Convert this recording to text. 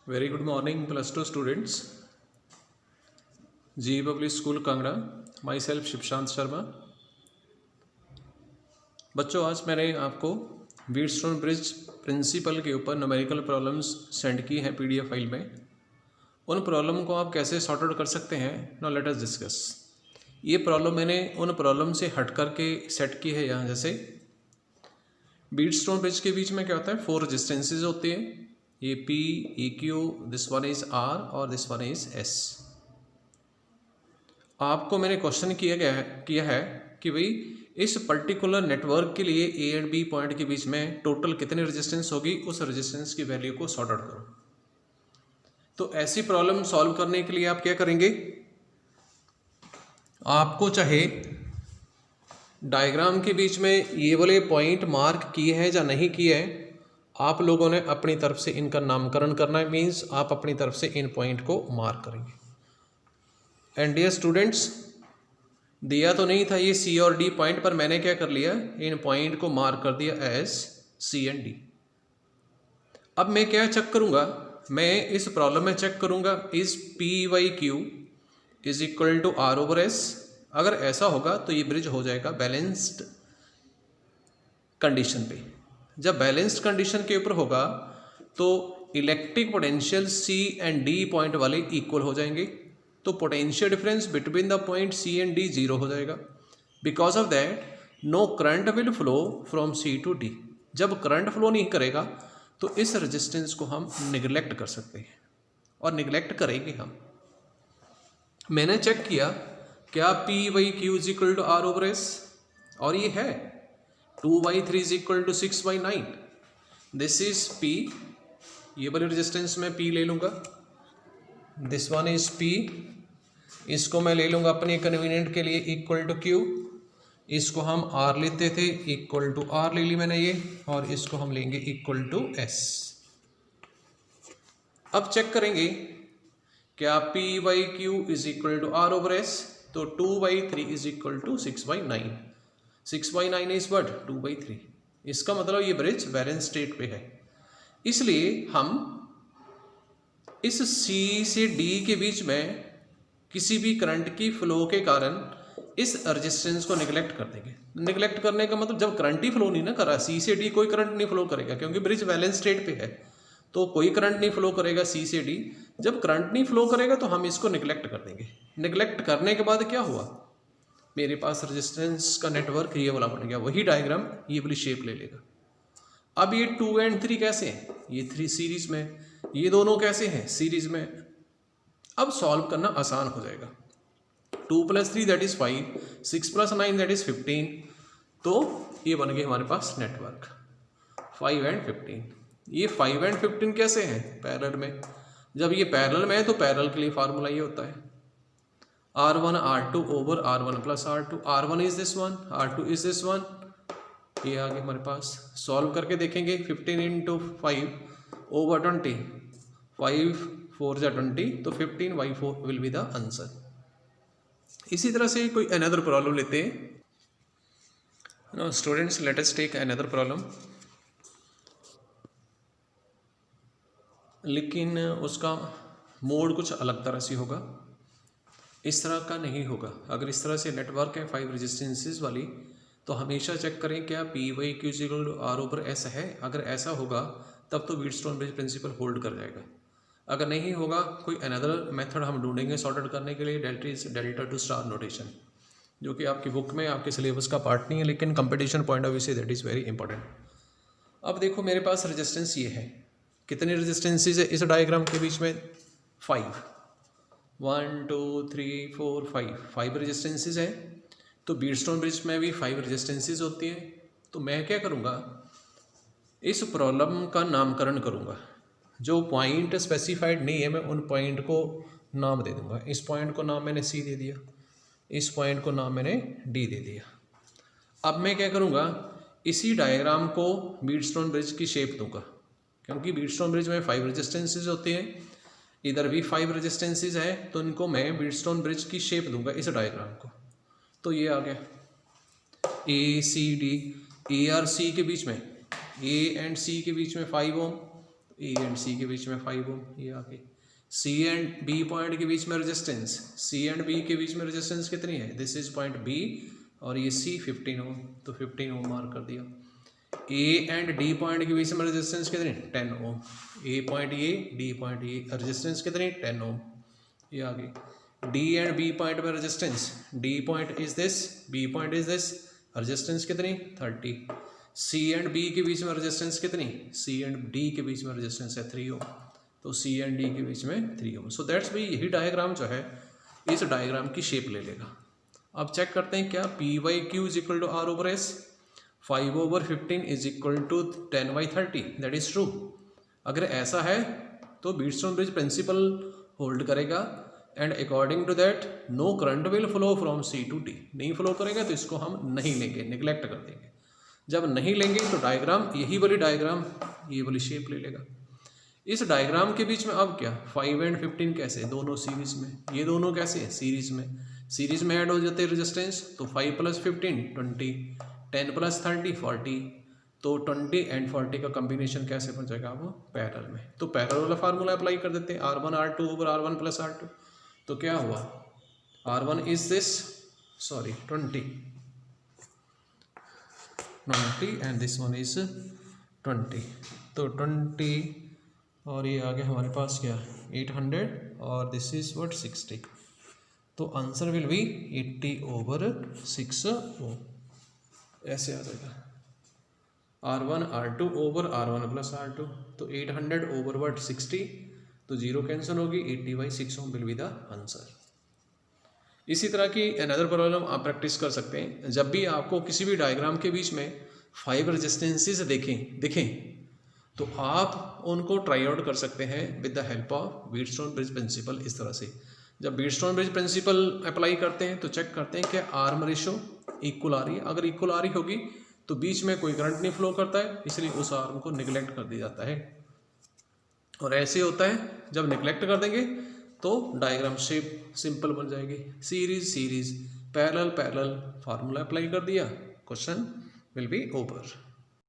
Very good morning plus two students. G public school Kangra, myself Shivshant Sharma. बच्चों, आज मैंने आपको व्हीटस्टोन ब्रिज प्रिंसिपल के ऊपर न्यूमेरिकल प्रॉब्लम्स सेंड की हैं पीडीएफ फाइल में। उन प्रॉब्लम को आप कैसे सॉर्ट आउट कर सकते हैं, नाउ लेट अस डिस्कस। ये प्रॉब्लम मैंने उन प्रॉब्लम से हट करके सेट की है यहाँ। जैसे व्हीटस्टोन ब्रिज के बीच में क्या होता है, 4 रेजिस्टेंसेज होते हैं, ये P, EQ, this one is R और दिस वन इज S। आपको मैंने क्वेश्चन किया है कि भाई इस पर्टिकुलर नेटवर्क के लिए A एंड B पॉइंट के बीच में टोटल कितनी रेजिस्टेंस होगी, उस रेजिस्टेंस की वैल्यू को सॉर्ट आउट करो। तो ऐसी प्रॉब्लम सॉल्व करने के लिए आप क्या करेंगे, आपको चाहे डायग्राम के बीच में ये वाले पॉइंट मार्क किए हैं या नहीं किए हैं, आप लोगों ने अपनी तरफ से इनका नामकरण करना है। मीन्स आप अपनी तरफ से इन पॉइंट को मार्क करेंगे। एंड डियर स्टूडेंट्स, दिया तो नहीं था ये C और D पॉइंट, पर मैंने क्या कर लिया, इन पॉइंट को मार्क कर दिया एज C एंड D। अब मैं क्या चेक करूंगा, मैं इस प्रॉब्लम में चेक करूंगा is P/Q is equal to R/S। अगर ऐसा होगा तो ये ब्रिज हो जाएगा बैलेंस्ड कंडीशन पे। जब बैलेंस्ड कंडीशन के ऊपर होगा तो electric potential C and D point वाले इक्वल हो जाएंगे, तो potential difference between the point C and D 0 हो जाएगा। Because of that no current will flow from C to D। जब करंट फ्लो नहीं करेगा तो इस रेजिस्टेंस को हम निगलेक्ट कर सकते हैं, और निगलेक्ट करेंगे हम। मैंने चेक किया क्या P/Q is equal to R/S, और ये है 2/3 is equal to 6/9। This is P, ये वाली रेजिस्टेंस में P ले लूँगा, दिस वन इज P, इसको मैं ले लूँगा अपने कन्वीनियंट के लिए इक्वल टू Q, इसको हम R लेते थे, इक्वल टू R ले ली मैंने ये, और इसको हम लेंगे इक्वल टू S। अब चेक करेंगे क्या P/Q is equal to R/S, तो 2/3 is equal to 6/9। 6/9 is what, 2/3। इसका मतलब ये ब्रिज बैलेंस स्टेट पे है। इसलिए हम इस C से D के बीच में किसी भी करंट की फ्लो के कारण इस रेजिस्टेंस को निगलेक्ट कर देंगे। निगलेक्ट करने का मतलब जब करंट ही फ्लो नहीं ना कर रहा, C से D कोई करंट नहीं फ्लो करेगा, क्योंकि ब्रिज बैलेंस स्टेट पे है, तो कोई करंट नहीं फ्लो करेगा C से D। जब करंट नहीं फ्लो करेगा तो हम इसको निगलेक्ट कर देंगे। निगलेक्ट करने के बाद क्या हुआ, मेरे पास रेजिस्टेंस का नेटवर्क ये वाला बन गया, वही डायग्राम ये वाली शेप ले लेगा। अब ये 2 एंड 3 कैसे हैं, ये 3 सीरीज में, ये दोनों कैसे हैं, सीरीज में। अब सॉल्व करना आसान हो जाएगा। 2 + 3 दैट इज 5, 6 + 9 दैट इज 15। तो ये बन गए हमारे पास नेटवर्क 5 एंड 15। ये 5 एंड 15 कैसे हैं, पैरेलल में। जब ये पैरेलल में है तो पैरेलल के लिए फार्मूला ये होता है R1 R2 over R1 + R2। R1 is this one, R2 is this one. ये आ गया हमारे पास। सॉल्व करके देखेंगे, 15 × 5 ओवर 20, 5 4 × 20, तो 15/4 विल बी द आंसर। इसी तरह से कोई अनदर प्रॉब्लम लेते हैं। Now students, let us take another problem, लेकिन उसका मोड कुछ अलग तरह से होगा, इस तरह का नहीं होगा। अगर इस तरह से नेटवर्क है 5 रेजिस्टेंसेस वाली, तो हमेशा चेक करें क्या P/Q is equal to R/S है। अगर ऐसा होगा तब तो व्हीटस्टोन ब्रिज प्रिंसिपल होल्ड कर जाएगा। अगर नहीं होगा, कोई अनदर मेथड हम ढूंढेंगे सॉर्ट आउट करने के लिए। डेल्टा टू स्टार नोटेशन, जो कि आपकी बुक में आपके सिलेबस का पार्ट नहीं है, लेकिन competition point of view say that is very important. अब देखो मेरे पास रेजिस्टेंस ये है, कितने रेजिस्टेंसेज है इस डायग्राम के बीच में, 5, 1 2 3 4 5 रेजिस्टेंसेज है। तो व्हीटस्टोन ब्रिज में भी 5 रेजिस्टेंसेज होती हैं। तो मैं क्या करूँगा, इस प्रॉब्लम का नामकरण करूँगा। जो पॉइंट स्पेसिफाइड नहीं है, मैं उन पॉइंट को नाम दे दूँगा। इस पॉइंट को नाम मैंने C दे दिया, इस पॉइंट को नाम मैंने D दे दिया। अब मैं क्या करूँगा, इसी डायग्राम को व्हीटस्टोन ब्रिज की शेप दूँगा, क्योंकि व्हीटस्टोन ब्रिज में 5 रेजिस्टेंसेज होते हैं, इधर भी 5 रेजिस्टेंसेज है, तो इनको मैं व्हीटस्टोन ब्रिज की शेप दूंगा इस डायग्राम को। तो ये आ गया ACD, A और C के बीच में, A एंड C के बीच में 5 ओम, ए एंड सी के बीच में 5 ओम, ये आ गई। सी एंड बी पॉइंट के बीच में रेजिस्टेंस, सी एंड बी के बीच में रेजिस्टेंस कितनी है, दिस इज पॉइंट बी और ये सी 15 ओम, तो 15 ओम मार्क कर दिया। ए एंड डी पॉइंट के बीच में रेजिस्टेंस कितनी, 10 ओम, ए पॉइंट ये, डी पॉइंट ये, रेजिस्टेंस कितनी, 10 ओम, ये आ गई। डी एंड बी पॉइंट में resistance, D point is this, B point is this, resistance कितनी, 30। सी एंड बी के बीच में रेजिस्टेंस कितनी, सी एंड डी के बीच में रेजिस्टेंस है 3 ओम, तो सी एंड डी के बीच में 3 ओम। सो दैट्स भाई यही डायग्राम जो है इस डायग्राम की शेप ले लेगा। अब चेक करते हैं क्या, P by Q is equal to R over S, 5/15 इज इक्वल टू 10/30, दैट इज ट्रू। अगर ऐसा है तो व्हीटस्टोन ब्रिज प्रिंसिपल होल्ड करेगा and according to that no current will flow from C to D. नहीं फ्लो करेगा तो इसको हम नहीं लेंगे, निगलेक्ट कर देंगे। जब नहीं लेंगे तो डायग्राम, यही वाली डायग्राम ये वाली शेप ले लेगा। इस डायग्राम के बीच में अब क्या, 5 एंड 15 कैसे, दोनों सीरीज में, ये दोनों कैसे हैं, सीरीज में, सीरीज में ऐड हो जाते हैं रेजिस्टेंस, तो 5 + 15 20, 10 + 30 40, तो 20 एंड 40 का कॉम्बिनेशन कैसे बन जाएगा, वो पैरेलल में। तो पैरेलल वाला फार्मूला अप्लाई कर देते हैं, R1 R2 / R1 + R2, तो क्या हुआ, R1 is this, sorry 20 and this one is 20, तो 20 और ये आगे हमारे पास क्या 800 और दिस इज व्हाट 60, तो आंसर विल बी 80/6 ओम, ऐसे आ जाएगा। R1 R2 / R1 + R2, तो 800/what 60, तो 0 कैंसिल होगी, 80/6 ohm will be the answer. इसी तरह की अनदर प्रॉब्लम आप प्रैक्टिस कर सकते हैं। जब भी आपको किसी भी डायग्राम के बीच में 5 रेजिस्टेंसेस दिखें तो आप उनको ट्राई आउट कर सकते हैं with the help of Wheatstone bridge principle. इस तरह से जब व्हीटस्टोन ब्रिज प्रिंसिपल अप्लाई करते हैं तो चेक करते हैं कि आर्म रेशो इक्वल आ रही है। अगर इक्वल आ रही होगी तो बीच में कोई करंट नहीं फ्लो करता है, इसलिए उस आर्म को निगलेक्ट कर दिया जाता है। और ऐसे होता है जब निगलेक्ट कर देंगे तो डायग्राम शेप सिंपल बन जाएगी। सीरीज पैरेलल फार्मूला अप्लाई कर दिया, क्वेश्चन विल बी ओवर।